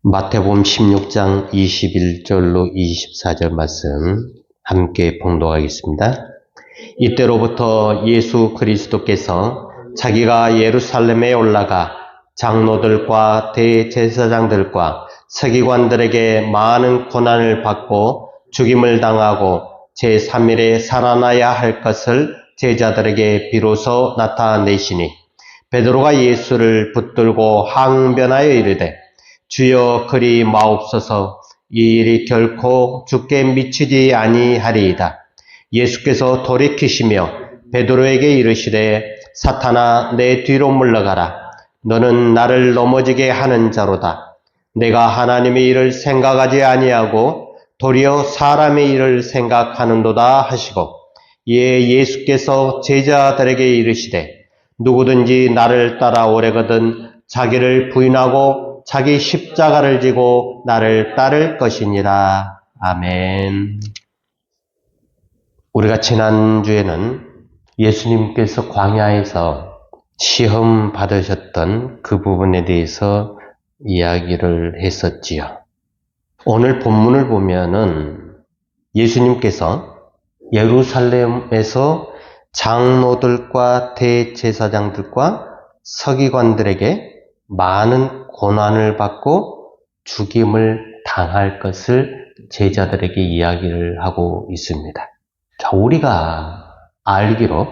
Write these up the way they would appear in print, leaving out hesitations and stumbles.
마태복음 16장 21절로 24절 말씀 함께 봉독하겠습니다. 이때로부터 예수 그리스도께서 자기가 예루살렘에 올라가 장로들과 대제사장들과 서기관들에게 많은 고난을 받고 죽임을 당하고 제3일에 살아나야 할 것을 제자들에게 비로소 나타내시니 베드로가 예수를 붙들고 항변하여 이르되 주여 그리 마옵소서. 이 일이 결코 주께 미치지 아니하리이다. 예수께서 돌이키시며 베드로에게 이르시되 사탄아 내 뒤로 물러가라. 너는 나를 넘어지게 하는 자로다. 내가 하나님의 일을 생각하지 아니하고 도리어 사람의 일을 생각하는도다 하시고 이에 예수께서 제자들에게 이르시되 누구든지 나를 따라오려거든 자기를 부인하고 자기 십자가를 지고 나를 따를 것이니라. 아멘. 우리가 지난주에는 예수님께서 광야에서 시험 받으셨던 그 부분에 대해서 이야기를 했었지요. 오늘 본문을 보면은 예수님께서 예루살렘에서 장로들과 대제사장들과 서기관들에게 많은 고난을 받고 죽임을 당할 것을 제자들에게 이야기를 하고 있습니다. 자, 우리가 알기로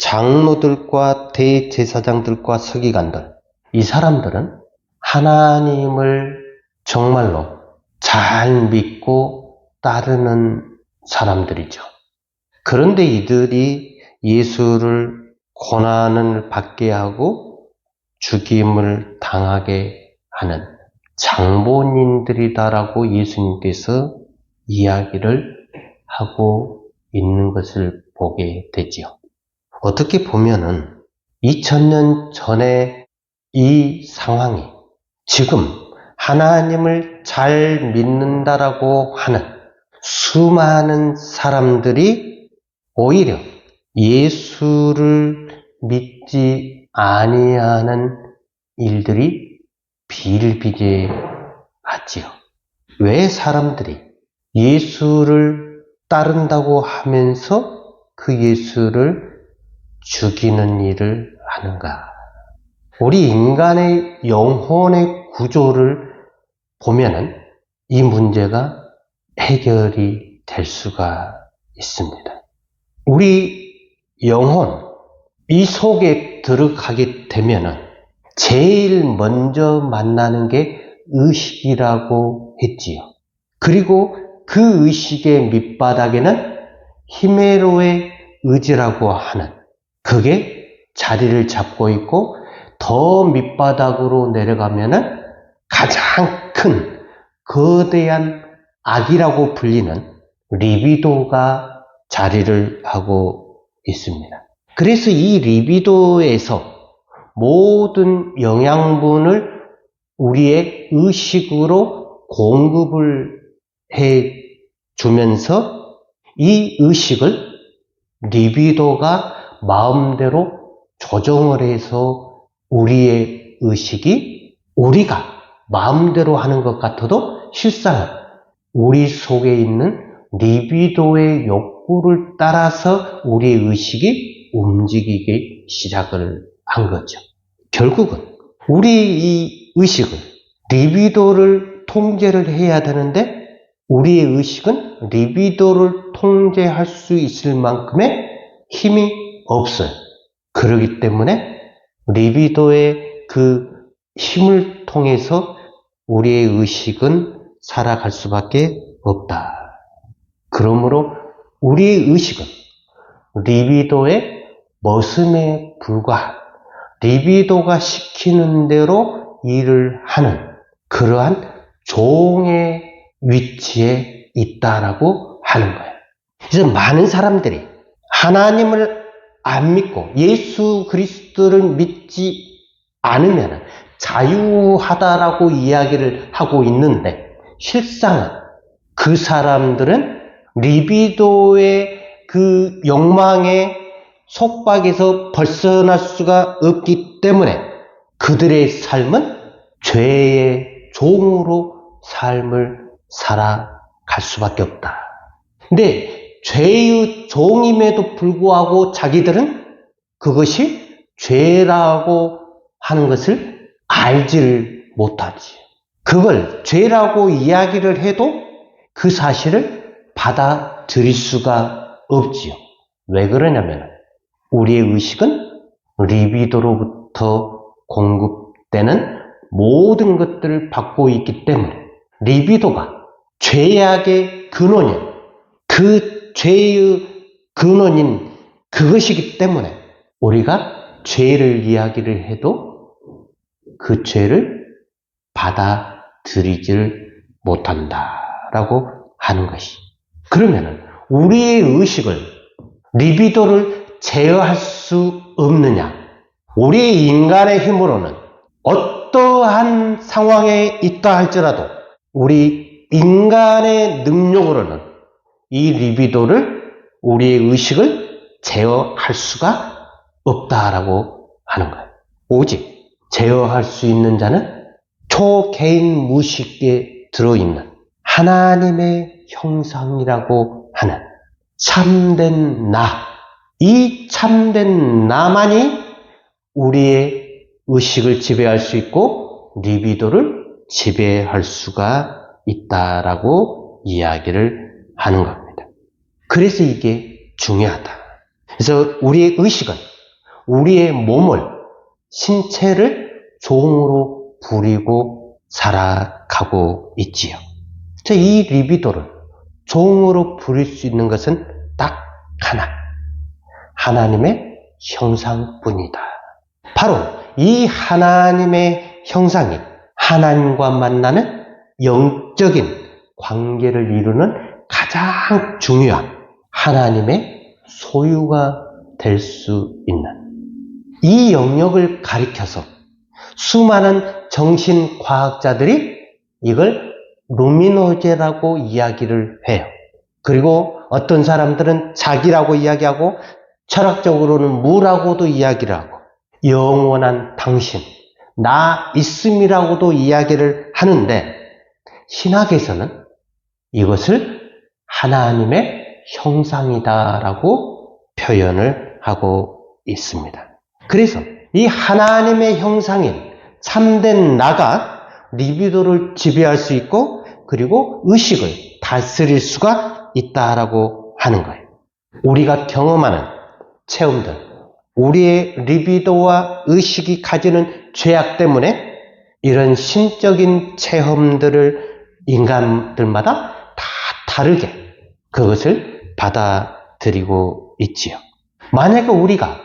장로들과 대제사장들과 서기관들, 이 사람들은 하나님을 정말로 잘 믿고 따르는 사람들이죠. 그런데 이들이 예수를 고난을 받게 하고 죽임을 당하게 하는 장본인들이다라고 예수님께서 이야기를 하고 있는 것을 보게 되지요. 어떻게 보면은 2000년 전에 이 상황이 지금 하나님을 잘 믿는다라고 하는 수많은 사람들이 오히려 예수를 믿지 아니하는 일들이 비일비재하지요. 왜 사람들이 예수를 따른다고 하면서 그 예수를 죽이는 일을 하는가? 우리 인간의 영혼의 구조를 보면은 이 문제가 해결이 될 수가 있습니다. 우리 영혼, 이 속에 들어가게 되면은 제일 먼저 만나는 게 의식이라고 했지요. 그리고 그 의식의 밑바닥에는 히메로의 의지라고 하는 그게 자리를 잡고 있고 더 밑바닥으로 내려가면은 가장 큰 거대한 악이라고 불리는 리비도가 자리를 하고 있습니다. 그래서 이 리비도에서 모든 영양분을 우리의 의식으로 공급을 해 주면서 이 의식을 리비도가 마음대로 조정을 해서 우리의 의식이 우리가 마음대로 하는 것 같아도 실상은 우리 속에 있는 리비도의 욕구를 따라서 우리의 의식이 움직이기 시작을 한 거죠. 결국은 우리 이 의식은 리비도를 통제를 해야 되는데 우리의 의식은 리비도를 통제할 수 있을 만큼의 힘이 없어요. 그렇기 때문에 리비도의 그 힘을 통해서 우리의 의식은 살아갈 수밖에 없다. 그러므로 우리의 의식은 리비도의 머슴에 불과한 리비도가 시키는 대로 일을 하는 그러한 종의 위치에 있다라고 하는 거예요. 그래서 많은 사람들이 하나님을 안 믿고 예수 그리스도를 믿지 않으면 자유하다라고 이야기를 하고 있는데 실상은 그 사람들은 리비도의 그 욕망의 속박에서 벗어날 수가 없기 때문에 그들의 삶은 죄의 종으로 삶을 살아갈 수밖에 없다. 근데 죄의 종임에도 불구하고 자기들은 그것이 죄라고 하는 것을 알지를 못하지. 그걸 죄라고 이야기를 해도 그 사실을 받아들일 수가 없지요. 왜 그러냐면 우리의 의식은 리비도로부터 공급되는 모든 것들을 받고 있기 때문에 리비도가 죄악의 근원인, 그 죄의 근원인 그것이기 때문에 우리가 죄를 이야기를 해도 그 죄를 받아들이질 못한다라고 하는 것이. 그러면은 우리의 의식을, 리비도를 제어할 수 없느냐? 우리 인간의 힘으로는 어떠한 상황에 있다 할지라도 우리 인간의 능력으로는 이 리비도를, 우리의 의식을 제어할 수가 없다라고 하는 거예요. 오직 제어할 수 있는 자는 초개인 무의식에 들어있는 하나님의 형상이라고 하는 참된 나, 이 참된 나만이 우리의 의식을 지배할 수 있고 리비도를 지배할 수가 있다라고 이야기를 하는 겁니다. 그래서 이게 중요하다. 그래서 우리의 의식은 우리의 몸을, 신체를 종으로 부리고 살아가고 있지요. 이 리비도를 종으로 부릴 수 있는 것은 딱 하나, 하나님의 형상뿐이다. 바로 이 하나님의 형상이 하나님과 만나는 영적인 관계를 이루는 가장 중요한 하나님의 소유가 될 수 있는 이 영역을 가리켜서 수많은 정신과학자들이 이걸 루미노제라고 이야기를 해요. 그리고 어떤 사람들은 자기라고 이야기하고 철학적으로는 무라고도 이야기를 하고 영원한 당신, 나 있음이라고도 이야기를 하는데 신학에서는 이것을 하나님의 형상이다라고 표현을 하고 있습니다. 그래서 이 하나님의 형상인 참된 나가 리비도를 지배할 수 있고 그리고 의식을 다스릴 수가 있다라고 하는 거예요. 우리가 경험하는 체험들, 우리의 리비도와 의식이 가지는 죄악 때문에 이런 신적인 체험들을 인간들마다 다 다르게 그것을 받아들이고 있지요. 만약에 우리가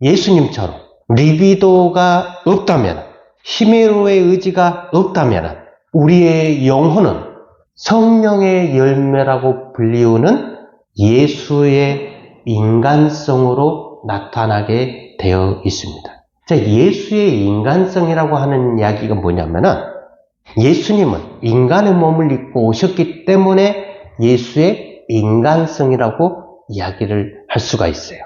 예수님처럼 리비도가 없다면, 히메로의 의지가 없다면 우리의 영혼은 성령의 열매라고 불리우는 예수의 인간성으로 나타나게 되어 있습니다. 자, 예수의 인간성이라고 하는 이야기가 뭐냐면은 예수님은 인간의 몸을 입고 오셨기 때문에 예수의 인간성이라고 이야기를 할 수가 있어요.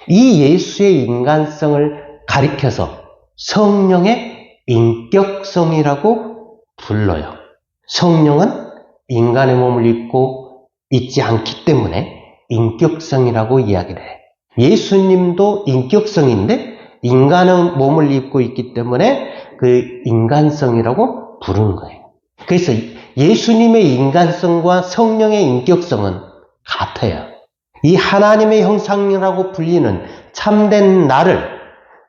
이 예수의 인간성을 가리켜서 성령의 인격성이라고 불러요. 성령은 인간의 몸을 입고 있지 않기 때문에 인격성이라고 이야기를 해. 예수님도 인격성인데 인간의 몸을 입고 있기 때문에 그 인간성이라고 부르는 거예요. 그래서 예수님의 인간성과 성령의 인격성은 같아요. 이 하나님의 형상이라고 불리는 참된 나를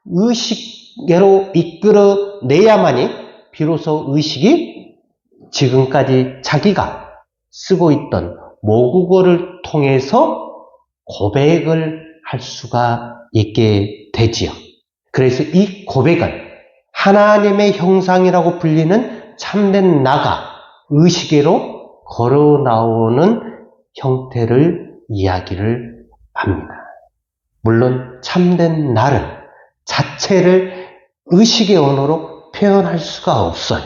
의식으로 이끌어내야만이 비로소 의식이 지금까지 자기가 쓰고 있던 모국어를 통해서 고백을 할 수가 있게 되지요. 그래서 이 고백은 하나님의 형상이라고 불리는 참된 나가 의식으로 걸어 나오는 형태를 이야기를 합니다. 물론 참된 나를 자체를 의식의 언어로 표현할 수가 없어요.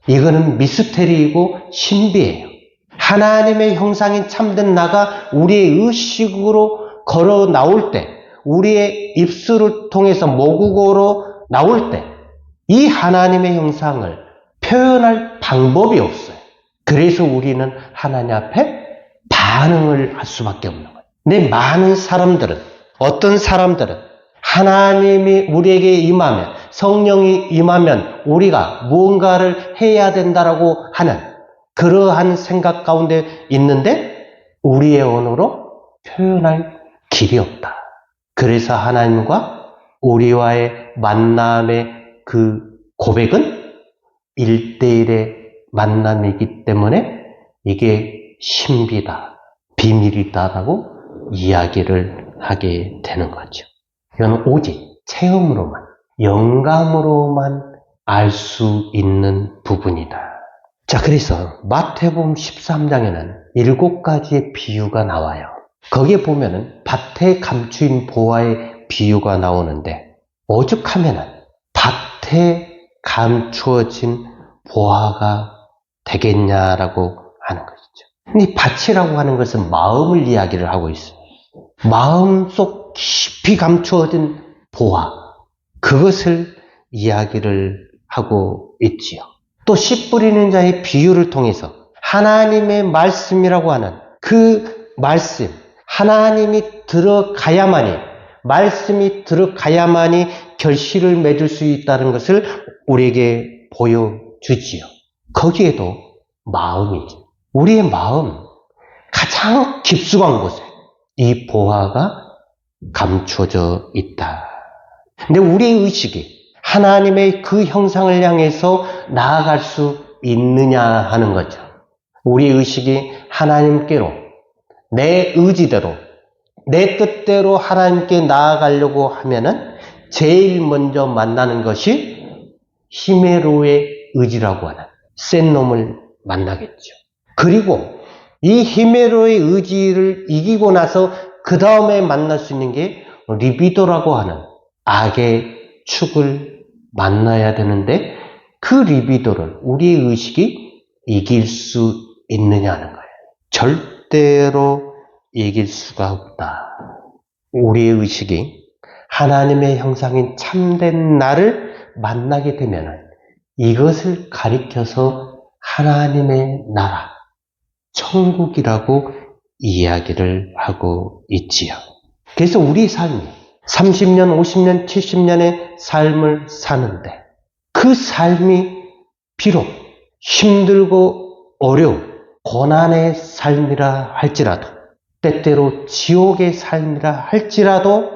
이거는 미스테리이고 신비예요. 하나님의 형상인 참된 나가 우리의 의식으로 걸어 나올 때, 우리의 입술을 통해서 모국어로 나올 때 이 하나님의 형상을 표현할 방법이 없어요. 그래서 우리는 하나님 앞에 반응을 할 수밖에 없는 거예요. 근데 많은 사람들은, 어떤 사람들은 하나님이 우리에게 임하면, 성령이 임하면 우리가 무언가를 해야 된다라고 하는 그러한 생각 가운데 있는데 우리의 언어로 표현할 길이 없다. 그래서 하나님과 우리와의 만남의 그 고백은 1대1의 만남이기 때문에 이게 신비다, 비밀이다라고 이야기를 하게 되는 거죠. 이건 오직 체험으로만, 영감으로만 알 수 있는 부분이다. 자, 그래서 마태복음 13장에는 7가지의 비유가 나와요. 거기에 보면은 밭에 감추인 보화의 비유가 나오는데, 오죽하면은 밭에 감추어진 보화가 되겠냐라고 하는 것이죠. 이 밭이라고 하는 것은 마음을 이야기를 하고 있어요. 마음속 깊이 감추어진 보화, 그것을 이야기를 하고 있지요. 또 씨 뿌리는 자의 비유를 통해서 하나님의 말씀이라고 하는 그 말씀, 하나님이 들어가야만이, 말씀이 들어가야만이 결실을 맺을 수 있다는 것을 우리에게 보여주지요. 거기에도 마음이죠. 우리의 마음, 가장 깊숙한 곳에 이 보화가 감춰져 있다. 근데 우리의 의식이 하나님의 그 형상을 향해서 나아갈 수 있느냐 하는 거죠. 우리의 의식이 하나님께로, 내 의지대로, 내 뜻대로 하나님께 나아가려고 하면은 제일 먼저 만나는 것이 히메로의 의지라고 하는 센 놈을 만나겠죠. 그리고 이 히메로의 의지를 이기고 나서 그 다음에 만날 수 있는 게 리비도라고 하는 악의 축을 만나야 되는데, 그 리비도를 우리의 의식이 이길 수 있느냐는 거예요. 절대로 이길 수가 없다. 우리의 의식이 하나님의 형상인 참된 나를 만나게 되면 이것을 가리켜서 하나님의 나라, 천국이라고 이야기를 하고 있지요. 그래서 우리 삶이 30년, 50년, 70년의 삶을 사는데 그 삶이 비록 힘들고 어려운 고난의 삶이라 할지라도, 때때로 지옥의 삶이라 할지라도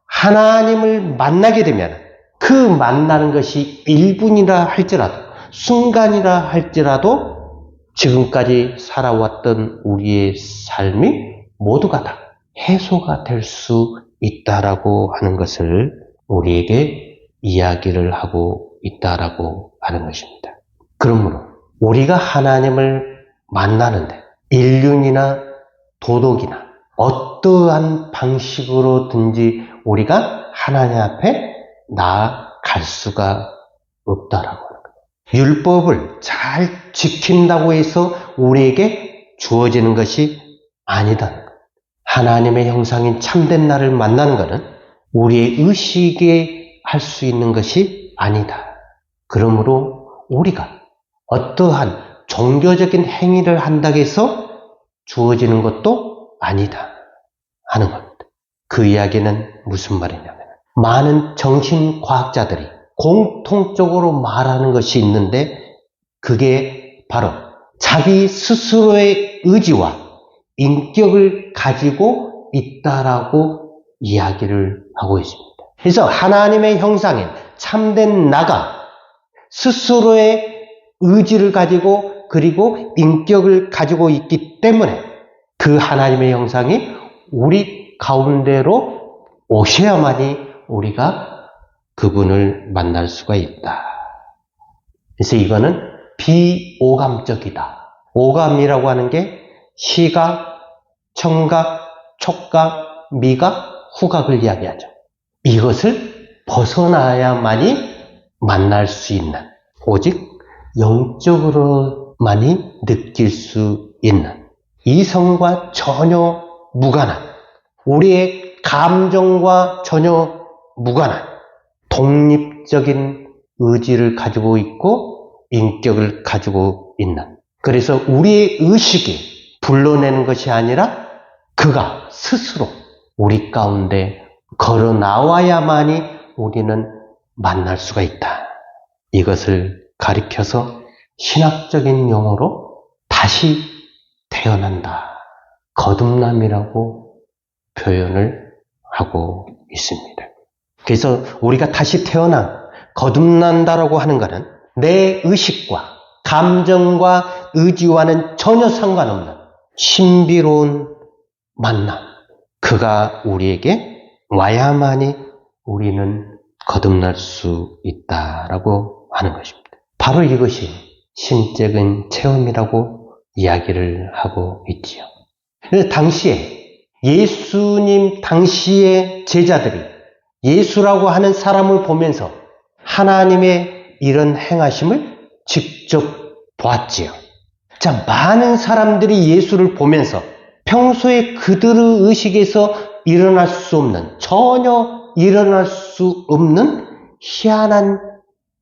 하나님을 만나게 되면 그 만나는 것이 1분이라 할지라도, 순간이라 할지라도 지금까지 살아왔던 우리의 삶이 모두가 다 해소가 될 수 있다라고 하는 것을 우리에게 이야기를 하고 있다라고 하는 것입니다. 그러므로 우리가 하나님을 만나는데 인륜이나 도덕이나 어떠한 방식으로든지 우리가 하나님 앞에 나아갈 수가 없다라고 하는 거예요. 율법을 잘 지킨다고 해서 우리에게 주어지는 것이 아니다. 하나님의 형상인 참된 나를 만나는 것은 우리의 의식에 할 수 있는 것이 아니다. 그러므로 우리가 어떠한 종교적인 행위를 한다고 해서 주어지는 것도 아니다 하는 겁니다. 그 이야기는 무슨 말이냐면, 많은 정신과학자들이 공통적으로 말하는 것이 있는데 그게 바로 자기 스스로의 의지와 인격을 가지고 있다라고 이야기를 하고 있습니다. 그래서 하나님의 형상인 참된 나가 스스로의 의지를 가지고 그리고 인격을 가지고 있기 때문에 그 하나님의 형상이 우리 가운데로 오셔야만이 우리가 그분을 만날 수가 있다. 그래서 이거는 비오감적이다. 오감이라고 하는 게 시각, 청각, 촉각, 미각, 후각을 이야기하죠. 이것을 벗어나야만이 만날 수 있는, 오직 영적으로만이 느낄 수 있는, 이성과 전혀 무관한, 우리의 감정과 전혀 무관한 독립적인 의지를 가지고 있고 인격을 가지고 있는 그래서 우리의 의식이 불러내는 것이 아니라 그가 스스로 우리 가운데 걸어 나와야만이 우리는 만날 수가 있다. 이것을 가리켜서 신학적인 용어로 다시 태어난다, 거듭남이라고 표현을 하고 있습니다. 그래서 우리가 다시 태어나 거듭난다라고 하는 것은 내 의식과 감정과 의지와는 전혀 상관없는 신비로운 만남, 그가 우리에게 와야만이 우리는 거듭날 수 있다라고 하는 것입니다. 바로 이것이 신적인 체험이라고 이야기를 하고 있지요. 당시에 예수님 당시의 제자들이 예수라고 하는 사람을 보면서 하나님의 이런 행하심을 직접 보았지요. 자, 많은 사람들이 예수를 보면서 평소에 그들의 의식에서 일어날 수 없는, 전혀 일어날 수 없는 희한한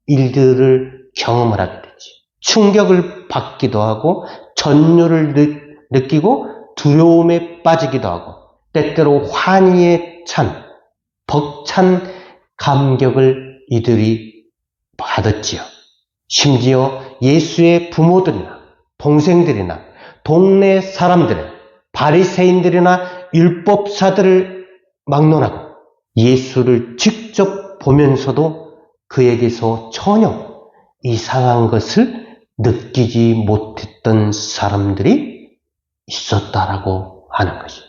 일들을 경험을 하게 되지. 충격을 받기도 하고 전율을 느끼고 두려움에 빠지기도 하고 때때로 환희에 찬 벅찬 감격을 이들이 받았지요. 심지어 예수의 부모들이나 동생들이나 동네 사람들은 바리새인들이나 율법사들을 막론하고 예수를 직접 보면서도 그에게서 전혀 이상한 것을 느끼지 못했던 사람들이 있었다라고 하는 것이에요.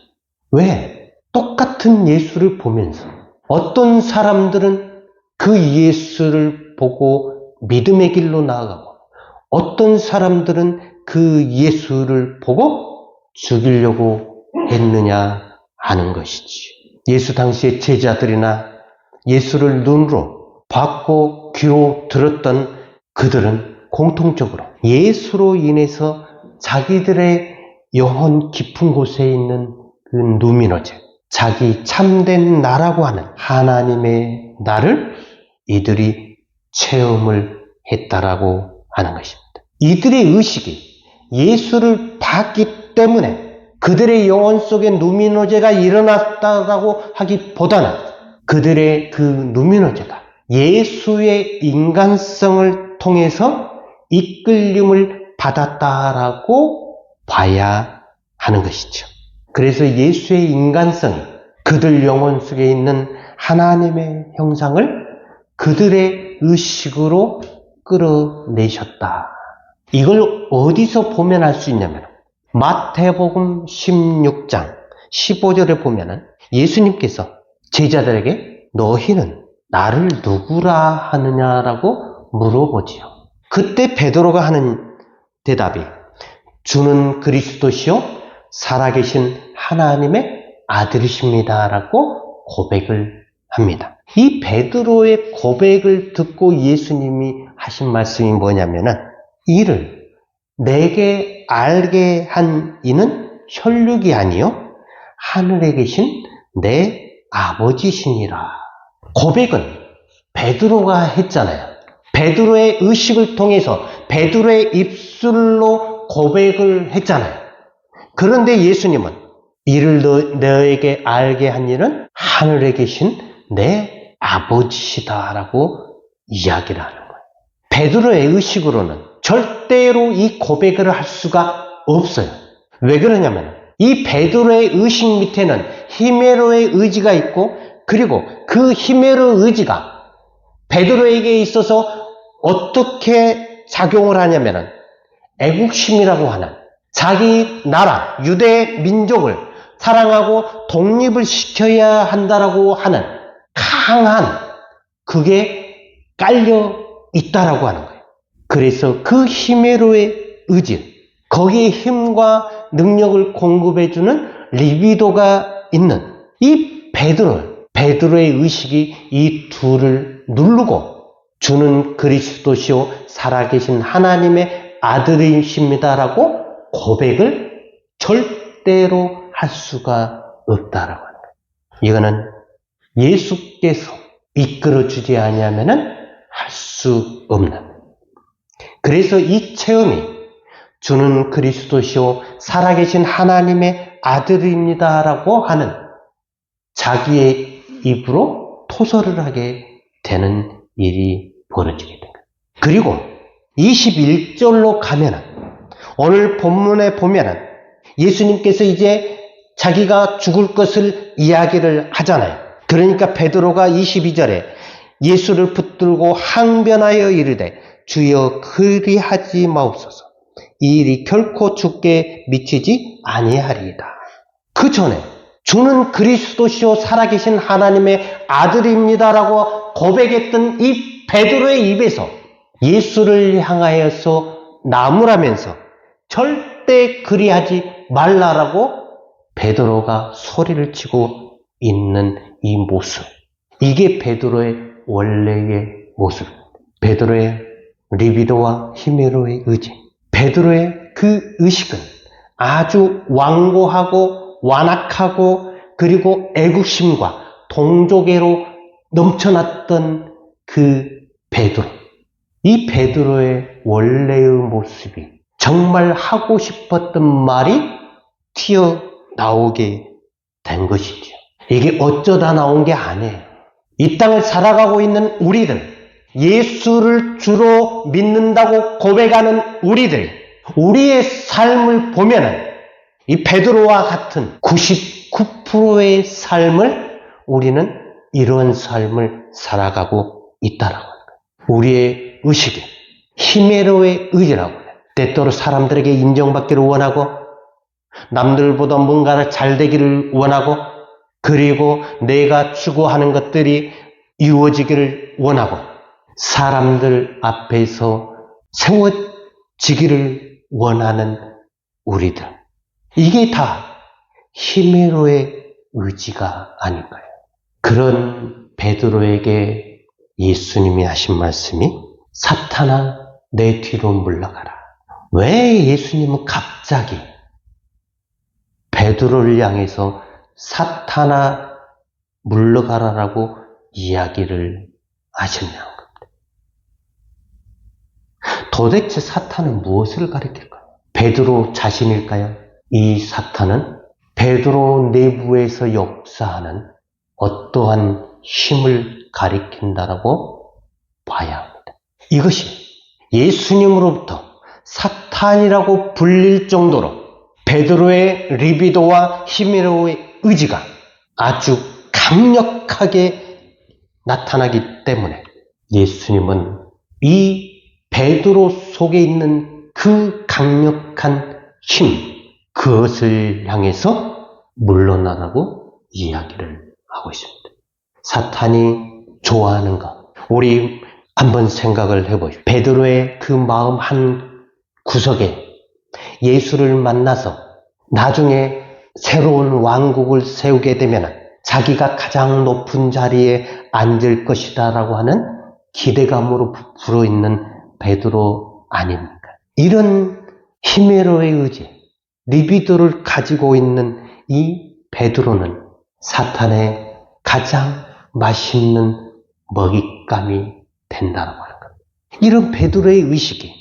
왜? 똑같은 예수를 보면서 어떤 사람들은 그 예수를 보고 믿음의 길로 나아가고 어떤 사람들은 그 예수를 보고 죽이려고 했느냐 하는 것이지. 예수 당시의 제자들이나 예수를 눈으로 봤고 귀로 들었던 그들은 공통적으로 예수로 인해서 자기들의 영혼 깊은 곳에 있는 그 누미너제, 자기 참된 나라고 하는 하나님의 나를 이들이 체험을 했다라고 하는 것입니다. 이들의 의식이 예수를 봤기 때문에 그들의 영혼 속에 누미노제가 일어났다고 하기보다는 그들의 그 누미노제가 예수의 인간성을 통해서 이끌림을 받았다라고 봐야 하는 것이죠. 그래서 예수의 인간성이 그들 영혼 속에 있는 하나님의 형상을 그들의 의식으로 끌어내셨다. 이걸 어디서 보면 알 수 있냐면 마태복음 16장 15절에 보면은 예수님께서 제자들에게 너희는 나를 누구라 하느냐라고 물어보지요. 그때 베드로가 하는 대답이 주는 그리스도시요 살아계신 하나님의 아들이십니다라고 고백을 합니다. 이 베드로의 고백을 듣고 예수님이 하신 말씀이 뭐냐면은 이를 내게 알게 한 이는 혈육이 아니요 하늘에 계신 내 아버지시니라. 고백은 베드로가 했잖아요. 베드로의 의식을 통해서 베드로의 입술로 고백을 했잖아요. 그런데 예수님은 이를 너에게 알게 한 이는 하늘에 계신 내 아버지시다라고 이야기를 하는 거예요. 베드로의 의식으로는 절대로 이 고백을 할 수가 없어요. 왜 그러냐면 이 베드로의 의식 밑에는 히메로의 의지가 있고 그리고 그 히메로 의지가 베드로에게 있어서 어떻게 작용을 하냐면은 애국심이라고 하는 자기 나라 유대 민족을 사랑하고 독립을 시켜야 한다라고 하는 강한 그게 깔려 있다라고 하는 거예요. 그래서 그 히메로의 의지, 거기에 힘과 능력을 공급해주는 리비도가 있는 이 베드로의 의식이 이 둘을 누르고 주는 그리스도시요 살아계신 하나님의 아들이십니다라고 고백을 절대로 할 수가 없다라고 하는 거예요. 이거는 예수께서 이끌어주지 아니하면은 할 수 없는. 그래서 이 체험이 주는 그리스도시요 살아계신 하나님의 아들입니다라고 하는 자기의 입으로 토설을 하게 되는 일이 벌어지게 된 거예요. 그리고 21절로 가면은 오늘 본문에 보면은 예수님께서 이제 자기가 죽을 것을 이야기를 하잖아요. 그러니까 베드로가 22절에 예수를 붙들고 항변하여 이르되 주여 그리하지 마옵소서. 이 일이 결코 주께 미치지 아니하리이다. 그 전에 주는 그리스도시요 살아계신 하나님의 아들입니다라고 고백했던 이 베드로의 입에서 예수를 향하여서 나무라면서 절대 그리하지 말라라고 베드로가 소리를 치고 있는 이 모습, 이게 베드로의 원래의 모습, 베드로의 리비도와 히메로의 의지, 베드로의 그 의식은 아주 완고하고 완악하고 그리고 애국심과 동족애로 넘쳐났던 그 베드로, 이 베드로의 원래의 모습이 정말 하고 싶었던 말이 튀어나오게 된 것이죠. 이게 어쩌다 나온 게 아니에요. 이 땅을 살아가고 있는 우리들, 예수를 주로 믿는다고 고백하는 우리들, 우리의 삶을 보면은 이 베드로와 같은 99%의 삶을 우리는 이런 삶을 살아가고 있다라고 하는 거예요. 우리의 의식이 히메로의 의지라고 해요. 때때로 사람들에게 인정받기를 원하고 남들보다 뭔가를 잘 되기를 원하고 그리고 내가 추구하는 것들이 이루어지기를 원하고 사람들 앞에서 세워지기를 원하는 우리들, 이게 다 히메로의 의지가 아닐까요? 그런 베드로에게 예수님이 하신 말씀이 사탄아 내 뒤로 물러가라. 왜 예수님은 갑자기 베드로를 향해서 사탄아 물러가라라고 이야기를 하셨냐는 겁니다. 도대체 사탄은 무엇을 가리킬까요? 베드로 자신일까요? 이 사탄은 베드로 내부에서 역사하는 어떠한 힘을 가리킨다라고 봐야 합니다. 이것이 예수님으로부터 사탄이라고 불릴 정도로 베드로의 리비도와 히메로의 의지가 아주 강력하게 나타나기 때문에 예수님은 이 베드로 속에 있는 그 강력한 힘, 그것을 향해서 물러나라고 이야기를 하고 있습니다. 사탄이 좋아하는 것, 우리 한번 생각을 해보죠. 베드로의 그 마음 한 구석에 예수를 만나서 나중에 새로운 왕국을 세우게 되면 자기가 가장 높은 자리에 앉을 것이다 라고 하는 기대감으로 불어있는 베드로 아닙니까? 이런 히메로의 의지, 리비도를 가지고 있는 이 베드로는 사탄의 가장 맛있는 먹잇감이 된다고 하는 겁니다. 이런 베드로의 의식이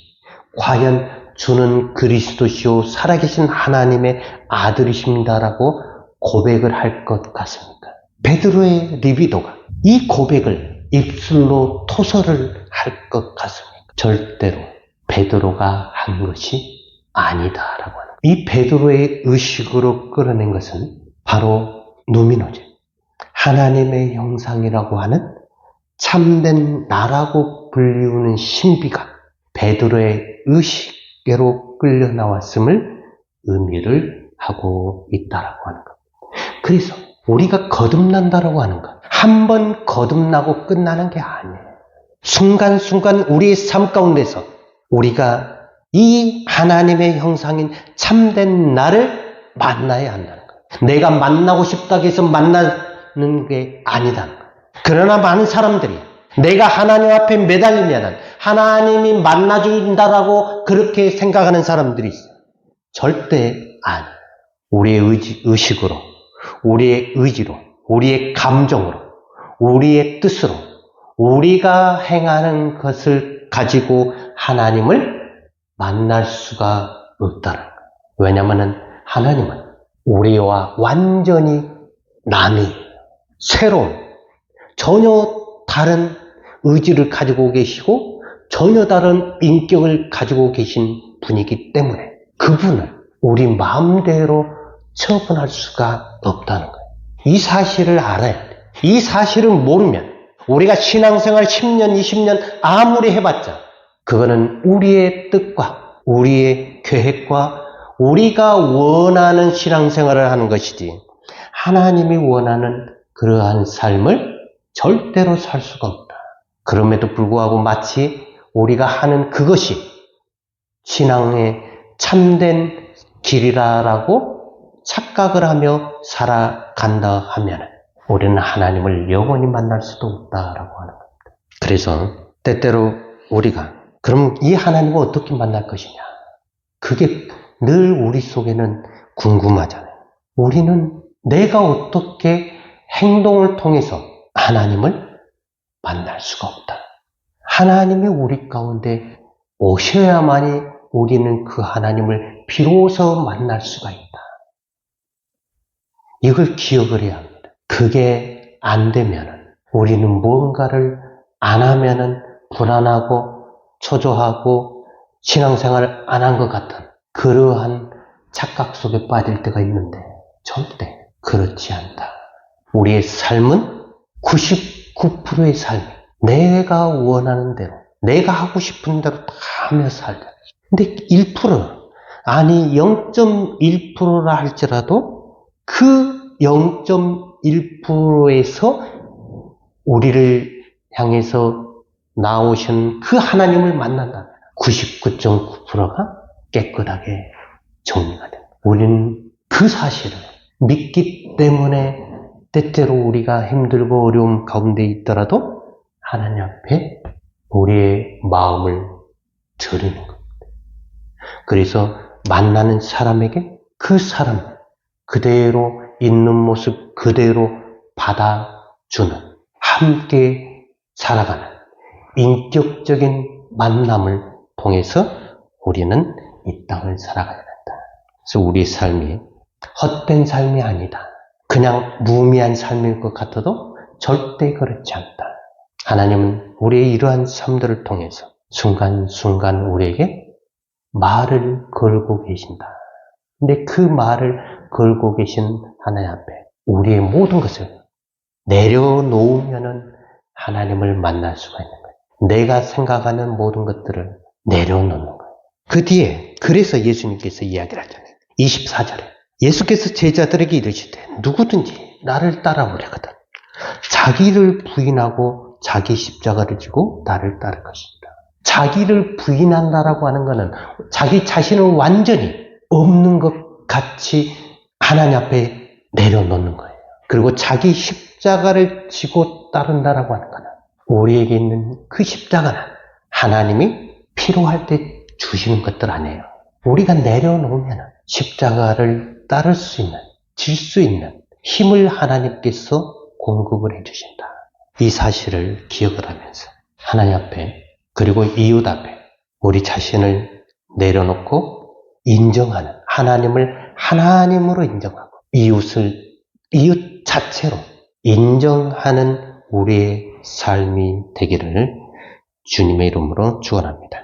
과연 주는 그리스도시요 살아계신 하나님의 아들이십니다라고 고백을 할 것 같습니까? 베드로의 리비도가 이 고백을 입술로 토설을 할 것 같습니까? 절대로 베드로가 한 것이 아니다라고 하는, 이 베드로의 의식으로 끌어낸 것은 바로 누미노제, 하나님의 형상이라고 하는 참된 나라고 불리우는 신비가 베드로의 의식으로 끌려 나왔음을 의미를 하고 있다라고 하는 것. 그래서 우리가 거듭난다라고 하는 것, 한 번 거듭나고 끝나는 게 아니에요. 순간순간 우리의 삶 가운데서 우리가 이 하나님의 형상인 참된 나를 만나야 한다는 거예요. 내가 만나고 싶다고 해서 만나는 게 아니다는 거예요. 그러나 많은 사람들이 내가 하나님 앞에 매달리면 하나님이 만나준다라고 그렇게 생각하는 사람들이 있어요. 절대 아니에요. 우리의 의식으로, 우리의 의지로, 우리의 감정으로, 우리의 뜻으로 우리가 행하는 것을 가지고 하나님을 만날 수가 없다는 거예요. 왜냐하면 하나님은 우리와 완전히 남이 새로운 전혀 다른 의지를 가지고 계시고 전혀 다른 인격을 가지고 계신 분이기 때문에 그분을 우리 마음대로 처분할 수가 없다는 거예요. 이 사실을 알아야 돼요. 이 사실을 모르면 우리가 신앙생활 10년, 20년 아무리 해봤자 그거는 우리의 뜻과 우리의 계획과 우리가 원하는 신앙생활을 하는 것이지 하나님이 원하는 그러한 삶을 절대로 살 수가 없다. 그럼에도 불구하고 마치 우리가 하는 그것이 신앙의 참된 길이라고 착각을 하며 살아간다 하면 우리는 하나님을 영원히 만날 수도 없다라고 하는 겁니다. 그래서 때때로 우리가 그럼 이 하나님을 어떻게 만날 것이냐? 그게 늘 우리 속에는 궁금하잖아요. 우리는 내가 어떻게 행동을 통해서 하나님을 만날 수가 없다. 하나님이 우리 가운데 오셔야만이 우리는 그 하나님을 비로소 만날 수가 있다. 이걸 기억을 해야 합니다. 그게 안 되면 우리는 무언가를 안 하면은 불안하고 초조하고 신앙생활을 안 한 것 같은 그러한 착각 속에 빠질 때가 있는데 절대 그렇지 않다. 우리의 삶은 99%의 삶이 내가 원하는 대로 내가 하고 싶은 대로 다 하며 살자. 근데 1% 아니 0.1%라 할지라도 그 0.1%에서 우리를 향해서 나오신 그 하나님을 만난다면 99.9%가 깨끗하게 정리가 됩니다. 우리는 그 사실을 믿기 때문에 때때로 우리가 힘들고 어려움 가운데 있더라도 하나님 앞에 우리의 마음을 드리는 겁니다. 그래서 만나는 사람에게 그 사람 그대로 있는 모습 그대로 받아주는 함께 살아가는 인격적인 만남을 통해서 우리는 이 땅을 살아가야 된다. 그래서 우리의 삶이 헛된 삶이 아니다. 그냥 무의미한 삶일 것 같아도 절대 그렇지 않다. 하나님은 우리의 이러한 삶들을 통해서 순간순간 우리에게 말을 걸고 계신다. 근데 그 말을 걸고 계신 하나님 앞에 우리의 모든 것을 내려놓으면은 하나님을 만날 수가 있는 거예요. 내가 생각하는 모든 것들을 내려놓는 거예요. 그 뒤에 그래서 예수님께서 이야기를 하잖아요. 24절에 예수께서 제자들에게 이르시되 누구든지 나를 따라오려거든 자기를 부인하고 자기 십자가를 지고 나를 따를 것입니다. 자기를 부인한다라고 하는 것은 자기 자신을 완전히 없는 것 같이 하나님 앞에 내려놓는 거예요. 그리고 자기 십자가를 지고 따른다라고 하는 것은 우리에게 있는 그 십자가는 하나님이 필요할 때 주시는 것들 아니에요. 우리가 내려놓으면 십자가를 따를 수 있는, 질 수 있는 힘을 하나님께서 공급을 해주신다. 이 사실을 기억을 하면서 하나님 앞에 그리고 이웃 앞에 우리 자신을 내려놓고 인정하는 하나님을 하나님으로 인정하고 이웃 자체로 인정하는 우리의 삶이 되기를 주님의 이름으로 축원합니다.